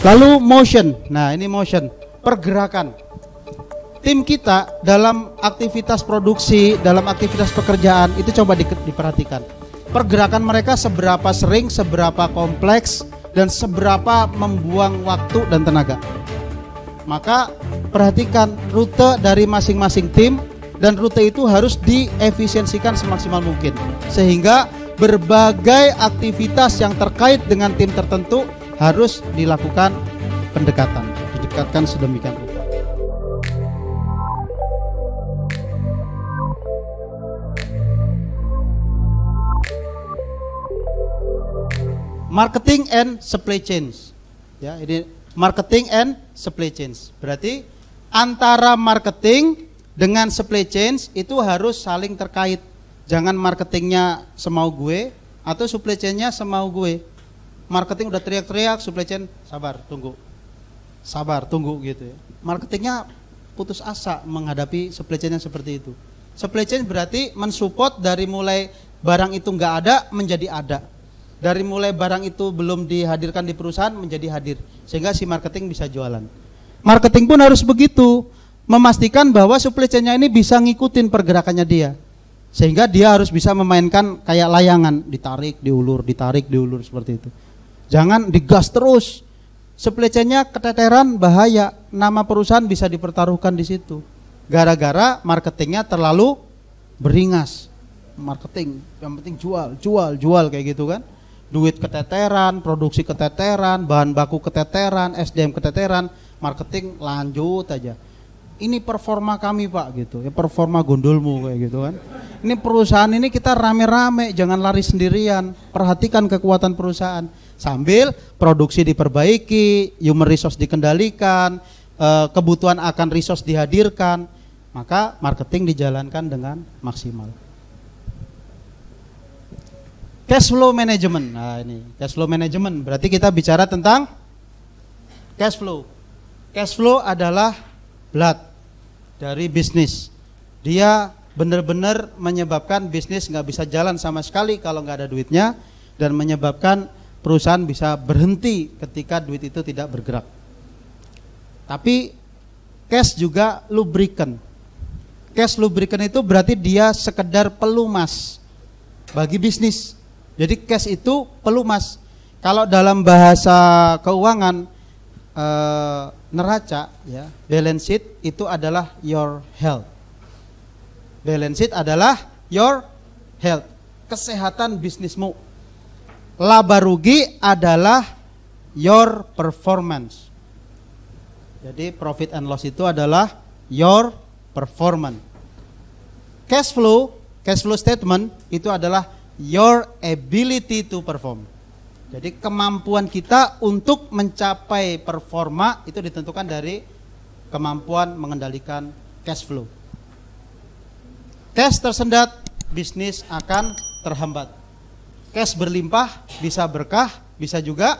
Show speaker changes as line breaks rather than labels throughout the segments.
Lalu motion. Nah, ini motion, pergerakan. Tim kita dalam aktivitas produksi, dalam aktivitas pekerjaan itu coba diperhatikan. Pergerakan mereka seberapa sering, seberapa kompleks, dan seberapa membuang waktu dan tenaga. Maka perhatikan rute dari masing-masing tim, dan rute itu harus diefisiensikan semaksimal mungkin, sehingga berbagai aktivitas yang terkait dengan tim tertentu harus dilakukan pendekatan, didekatkan sedemikian rupa. Marketing and supply chains. Ya, ini marketing and supply chains. Berarti antara marketing dengan supply chains itu harus saling terkait. Jangan marketingnya semau gue atau supply chainnya semau gue. Marketing udah teriak-teriak, supply chain sabar, tunggu. Sabar, tunggu gitu ya. Marketingnya putus asa menghadapi supply chain yang seperti itu. Supply chain berarti mensupport dari mulai barang itu nggak ada menjadi ada. Dari mulai barang itu belum dihadirkan di perusahaan menjadi hadir, sehingga si marketing bisa jualan. Marketing pun harus begitu, memastikan bahwa supply chain-nya ini bisa ngikutin pergerakannya dia, sehingga dia harus bisa memainkan kayak layangan, ditarik, diulur seperti itu. Jangan digas terus, supply chain-nya keteteran bahaya, nama perusahaan bisa dipertaruhkan di situ. Gara-gara marketingnya terlalu beringas, marketing yang penting jual kayak gitu kan. Duit keteteran, produksi keteteran, bahan baku keteteran, SDM keteteran, marketing lanjut aja. Ini performa kami Pak gitu, ya performa gondolmu kayak gitu kan. Ini perusahaan ini kita rame-rame, jangan lari sendirian. Perhatikan kekuatan perusahaan. Sambil produksi diperbaiki, human resource dikendalikan, kebutuhan akan resource dihadirkan, maka marketing dijalankan dengan maksimal. Cash flow management. Nah, ini cash flow management berarti kita bicara tentang cash flow. Cash flow adalah blood dari bisnis. Dia benar-benar menyebabkan bisnis nggak bisa jalan sama sekali kalau nggak ada duitnya, dan menyebabkan perusahaan bisa berhenti ketika duit itu tidak bergerak. Tapi cash juga lubricant. Cash lubricant itu berarti dia sekedar pelumas bagi bisnis. Jadi cash itu pelumas. Kalau dalam bahasa keuangan neraca ya, balance sheet itu adalah your health. Balance sheet adalah your health, kesehatan bisnismu. Laba rugi adalah your performance. Jadi profit and loss itu adalah your performance. Cash flow statement itu adalah your ability to perform. Jadi kemampuan kita untuk mencapai performa itu ditentukan dari kemampuan mengendalikan cash flow. Cash tersendat, bisnis akan terhambat. Cash berlimpah, bisa berkah, bisa juga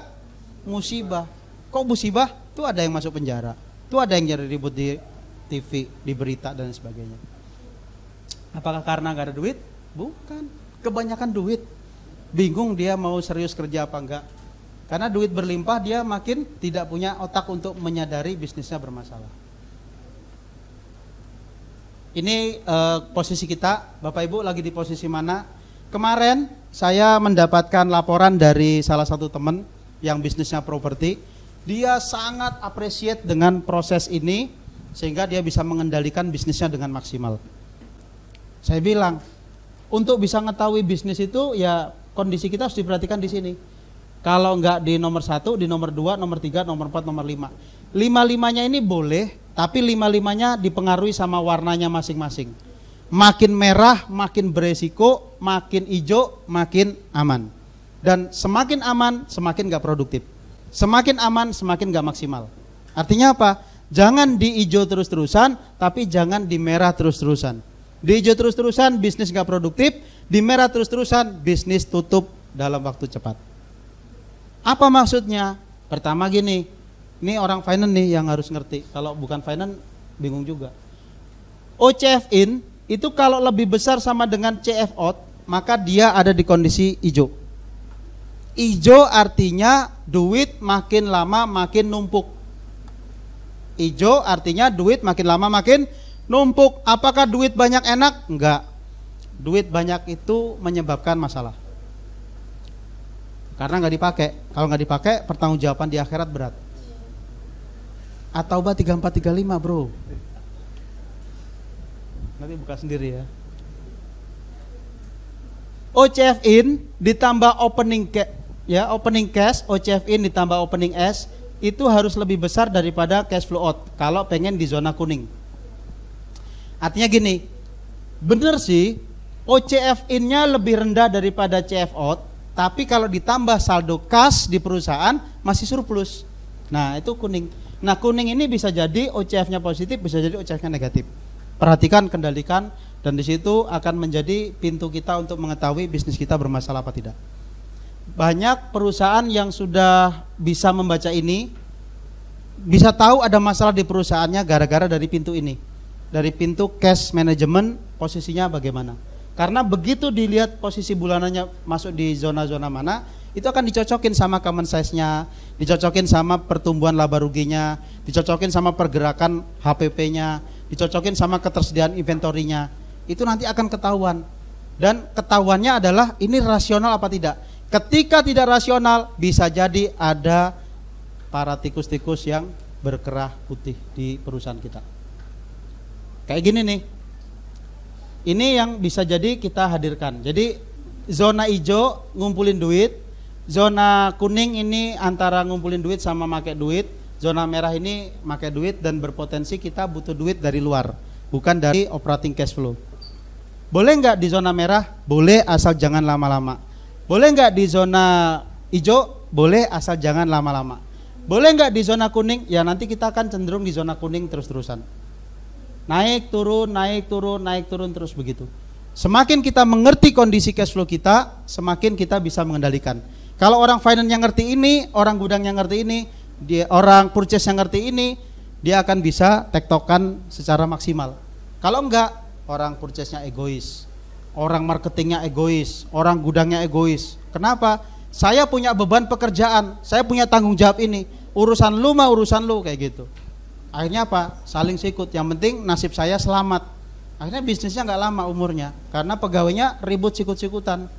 musibah. Kok musibah? Tuh ada yang masuk penjara, tuh ada yang jadi ribut di TV, di berita dan sebagainya. Apakah karena gak ada duit? Bukan. Kebanyakan duit, bingung dia mau serius kerja apa enggak. Karena duit berlimpah, dia makin tidak punya otak untuk menyadari bisnisnya bermasalah. Ini posisi kita, Bapak Ibu lagi di posisi mana? Kemarin saya mendapatkan laporan dari salah satu teman yang bisnisnya properti. Dia sangat appreciate dengan proses ini, sehingga dia bisa mengendalikan bisnisnya dengan maksimal. Saya bilang, untuk bisa mengetahui bisnis itu ya kondisi kita harus diperhatikan di sini. Kalau enggak di nomor 1, di nomor 2, nomor 3, nomor 4, nomor 5. 5-5-nya ini boleh, tapi 5-5-nya dipengaruhi sama warnanya masing-masing. Makin merah, makin beresiko, makin hijau, makin aman. Dan semakin aman, semakin enggak produktif. Semakin aman, semakin enggak maksimal. Artinya apa? Jangan di hijau terus-terusan, tapi jangan di merah terus-terusan. Di hijau terus-terusan bisnis gak produktif, di merah terus-terusan bisnis tutup dalam waktu cepat. Apa maksudnya? Pertama gini, ini orang finance nih yang harus ngerti. Kalau bukan finance bingung juga. OCF in itu kalau lebih besar sama dengan CF out, maka dia ada di kondisi hijau. Ijo artinya duit makin lama makin numpuk. Ijo artinya duit makin lama makin numpuk. Apakah duit banyak enak? Enggak. Duit banyak itu menyebabkan masalah. Karena nggak dipakai. Kalau nggak dipakai, pertanggungjawaban di akhirat berat. At-Taubah 34-35 bro. Nanti buka sendiri ya. OCF in ditambah opening cash, OCF in ditambah opening S itu harus lebih besar daripada cash flow out kalau pengen di zona kuning. Artinya gini, bener sih OCF in-nya lebih rendah daripada CF out, tapi kalau ditambah saldo kas di perusahaan masih surplus. Nah, itu kuning. Nah, kuning ini bisa jadi OCF-nya positif, bisa jadi OCF-nya negatif. Perhatikan, kendalikan, dan di situ akan menjadi pintu kita untuk mengetahui bisnis kita bermasalah apa tidak. Banyak perusahaan yang sudah bisa membaca ini, bisa tahu ada masalah di perusahaannya gara-gara dari pintu ini. Dari pintu cash management, posisinya bagaimana. Karena begitu dilihat posisi bulanannya masuk di zona-zona mana, itu akan dicocokin sama common size-nya, dicocokin sama pertumbuhan laba ruginya, dicocokin sama pergerakan HPP-nya, dicocokin sama ketersediaan inventorinya. Itu nanti akan ketahuan. Dan ketahuannya adalah ini rasional apa tidak. Ketika tidak rasional, bisa jadi ada para tikus-tikus yang berkerah putih di perusahaan kita. Kayak gini nih. Ini yang bisa jadi kita hadirkan. Jadi zona hijau ngumpulin duit, zona kuning ini antara ngumpulin duit sama make duit, zona merah ini make duit dan berpotensi kita butuh duit dari luar, bukan dari operating cash flow. Boleh nggak di zona merah? Boleh, asal jangan lama-lama. Boleh nggak di zona hijau? Boleh, asal jangan lama-lama. Boleh nggak di zona kuning? Ya nanti kita akan cenderung di zona kuning terus-terusan. Naik turun, naik turun, naik turun terus begitu. Semakin kita mengerti kondisi cash flow kita, semakin kita bisa mengendalikan. Kalau orang finance yang ngerti ini, orang gudang yang ngerti ini, orang purchase yang ngerti ini, dia akan bisa tektokan secara maksimal. Kalau enggak, orang purchase-nya egois, orang marketingnya egois, orang gudangnya egois. Kenapa? Saya punya beban pekerjaan, saya punya tanggung jawab ini, urusan lu mah urusan lu, kayak gitu. Akhirnya apa? Saling sikut, yang penting nasib saya selamat. Akhirnya bisnisnya nggak lama umurnya, karena pegawainya ribut sikut-sikutan.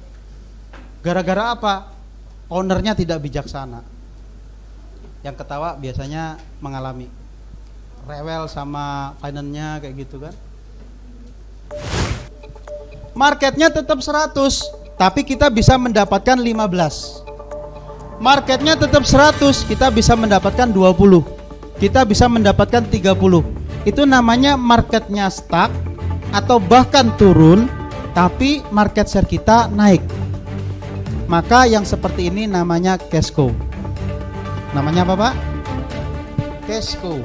Gara-gara apa? Ownernya tidak bijaksana. Yang ketawa biasanya mengalami rewel sama finance-nya kayak gitu kan. Marketnya tetap 100, tapi kita bisa mendapatkan 15. Marketnya tetap 100, kita bisa mendapatkan 20. Kita bisa mendapatkan 30. Itu namanya marketnya stuck atau bahkan turun, tapi market share kita naik. Maka yang seperti ini namanya cash cow. Namanya apa Pak? Cash cow.